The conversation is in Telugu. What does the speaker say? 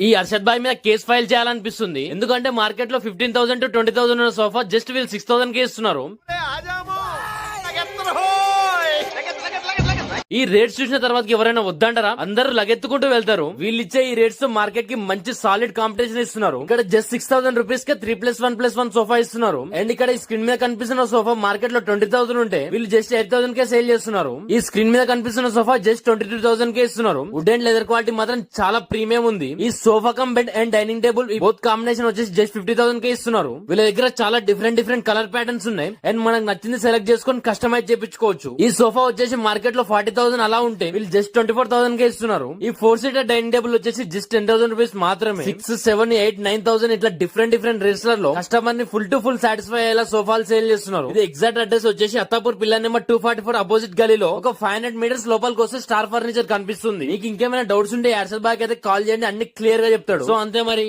ఈ అర్షద్ భాయ్ మీద కేసు ఫైల్ చేయాలనిపిస్తుంది. ఎందుకంటే మార్కెట్ లో 15,000 to 20,000 ఉన్న సోఫా జస్ట్ వీళ్ళు 6,000 కే ఇస్తున్నారు. ఈ రేట్స్ చూసిన తర్వాత ఎవరైనా వద్దంటారా? అందరూ లగెత్తుకుంటూ వెళ్తారు. వీళ్ళు ఇచ్చే ఈ రేట్స్ తో మార్కెట్ కి మంచి సాలిడ్ కాంపిటీషన్ ఇస్తున్నారు. ఇక్కడ జస్ట్ 6,000 రూపీస్ కే 3+1+1 సోఫా ఇస్తున్నారు. అండ్ ఇక్కడ ఈ స్క్రీన్ మీద కనిపిస్తున్న సోఫా మార్కెట్ లో 20,000 ఉంటే వీళ్ళు జస్ట్ 8,000 కే సేల్ చేస్తున్నారు. ఈ స్క్రీన్ మీద కనిపిస్తున్న సోఫా జస్ట్ 22,000 కే ఇస్తున్నారు. వుడ్ అండ్ లెదర్ క్వాలిటీ మాత్రం చాలా ప్రీమియం ఉంది. ఈ sofa cum bed and dining table both combination వచ్చేసి జస్ట్ 50,000 కే ఇస్తున్నారు. వీళ్ళ దగ్గర చాలా డిఫరెంట్ కలర్ ప్యాటర్న్స్ ఉన్నాయి. అండ్ మనకు నచ్చింది సెలెక్ట్ చేసుకొని కస్టమైజ్ చేయించుకోవచ్చు. ఈ సోఫా వచ్చేసి మార్కెట్ లో 40,000 అలా ఉంటే వీళ్ళు జస్ట్ 24,000 కే ఇస్తున్నారు. ఈ 4 సీటర్ డైనింగ్ టేబుల్ వచ్చేసి జస్ట్ 10,000 రూపీస్ మాత్రమే. 6, 7, 8, 9,000 ఇట్లా డిఫరెంట్ రేట్స్ లో కస్టమర్ ని ఫుల్ టు ఫుల్ సాటిస్ఫై అయ్యేలా సోఫాలు సేల్ చేస్తున్నారు. ఇది ఎగ్జాక్ట్ అడ్రస్ వచ్చేసి అత్తాపూర్ పిల్లర్ నెంబర్ 244 అపోజిట్ గలీలో ఒక 500 మీటర్స్ లోపలికి వస్తే స్టార్ ఫర్నిచర్ కనిపిస్తుంది. మీకు ఇంకేమైనా డౌట్స్ ఉంటే అర్షద్ భాయ్ అయితే కాల్ చేయండి, అన్ని క్లియర్ గా చెప్తాడు. సో అంతే మరి.